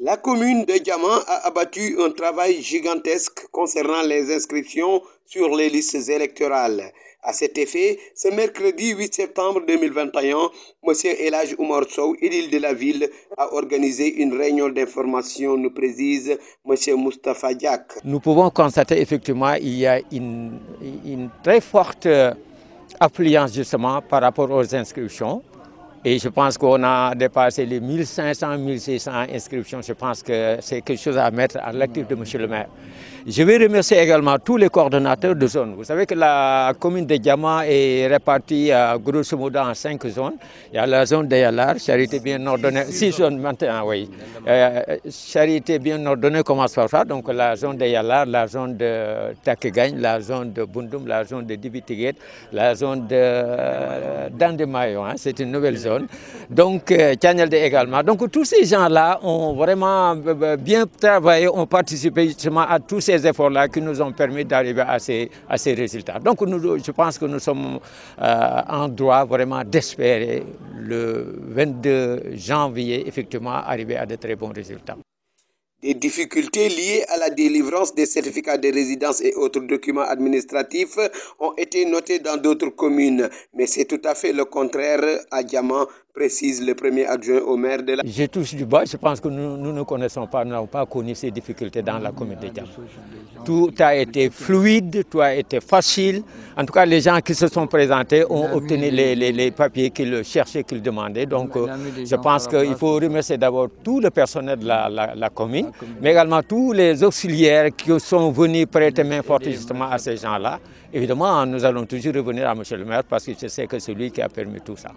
La commune de Diama a abattu un travail gigantesque concernant les inscriptions sur les listes électorales. À cet effet, ce mercredi 8 septembre 2021, M. Elhadji Oumar Sow, édile de la ville, a organisé une réunion d'information, nous précise M. Moustapha Diak. Nous pouvons constater effectivement qu'il y a une très forte affluence justement par rapport aux inscriptions. Et je pense qu'on a dépassé les 1500, 1600 inscriptions. Je pense que c'est quelque chose à mettre à l'actif de M. le maire. Je vais remercier également tous les coordonnateurs de zone. Vous savez que la commune de Diama est répartie grosso modo en 5 zones. Il y a la zone de Yalar, Charité bien ordonnée, 6 zones maintenant, oui. Charité bien ordonnée commence par ça. Donc la zone de Yalar, la zone de Takegagne, la zone de Bundum, la zone de Dibitiguet, la zone de Dandemayo, hein, c'est une nouvelle zone. Donc Tiagnelde également. Donc tous ces gens-là ont vraiment bien travaillé, ont participé justement à tous ces efforts-là qui nous ont permis d'arriver à ces résultats. Donc je pense que nous sommes en droit vraiment d'espérer le 22 janvier effectivement arriver à de très bons résultats. Des difficultés liées à la délivrance des certificats de résidence et autres documents administratifs ont été notées dans d'autres communes, mais c'est tout à fait le contraire à Diama, précise le premier adjoint au maire de la... Je touche du bois, je pense que nous ne connaissons pas, nous n'avons pas connu ces difficultés dans la commune de Diama. Tout a été fluide, tout a été facile. En tout cas, les gens qui se sont présentés ont obtenu les papiers qu'ils cherchaient, qu'ils demandaient. Donc, je pense qu'il faut remercier d'abord tout le personnel de la commune, mais également tous les auxiliaires qui sont venus prêter main forte justement à ces gens-là. Évidemment, nous allons toujours revenir à M. le maire parce que je sais que c'est lui qui a permis tout ça.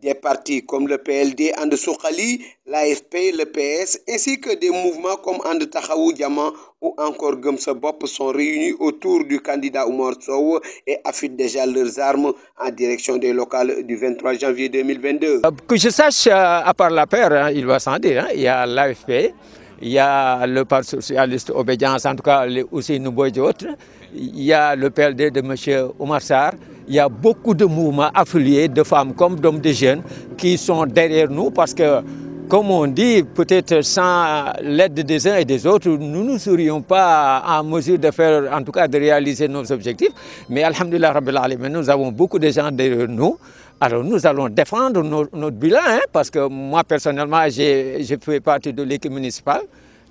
Des partis comme le PLD And Suxali, l'AFP, le PS, ainsi que des mouvements comme And Taxawu Diama ou encore Gëm Sa Bopp sont réunis autour du candidat Oumar Sow et affûtent déjà leurs armes en direction des locales du 23 janvier 2022. Que je sache, à part la paire, hein, il va sans dire, hein, il y a l'AFP, il y a le Parti socialiste Obédience, en tout cas aussi Nouboy et autres, il y a le PLD de M. Oumar Sarr. Il y a beaucoup de mouvements affiliés de femmes comme d'hommes, de jeunes qui sont derrière nous parce que, comme on dit, peut-être sans l'aide des uns et des autres, nous ne serions pas en mesure de faire, en tout cas de réaliser nos objectifs. Mais alhamdoulilah rabbil alamin, nous avons beaucoup de gens derrière nous. Alors nous allons défendre notre bilan, hein, parce que moi personnellement, je fais partie de l'équipe municipale,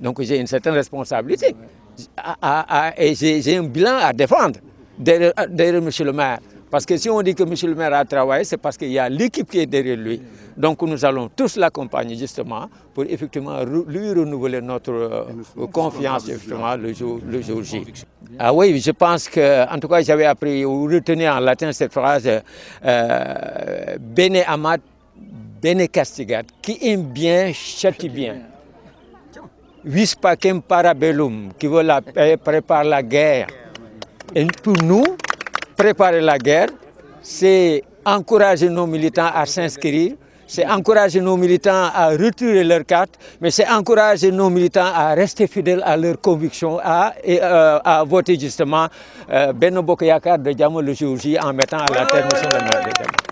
donc j'ai une certaine responsabilité. Et j'ai un bilan à défendre derrière M. le maire. Parce que si on dit que M. le maire a travaillé, c'est parce qu'il y a l'équipe qui est derrière lui. Donc nous allons tous l'accompagner justement pour effectivement lui renouveler notre confiance effectivement le jour J. Ah oui, je pense que, en tout cas, j'avais appris ou retenu en latin cette phrase Bene amat, bene castigat, qui aime bien, châtie bien. Vis pacem parabellum, qui veut la paix, prépare la guerre. Et pour nous, préparer la guerre, c'est encourager nos militants à s'inscrire, c'est encourager nos militants à retirer leur carte, mais c'est encourager nos militants à rester fidèles à leurs convictions et à voter justement Benno Bokk Yakaar de Diama le jour J en mettant à la tête M. le maire de Diama.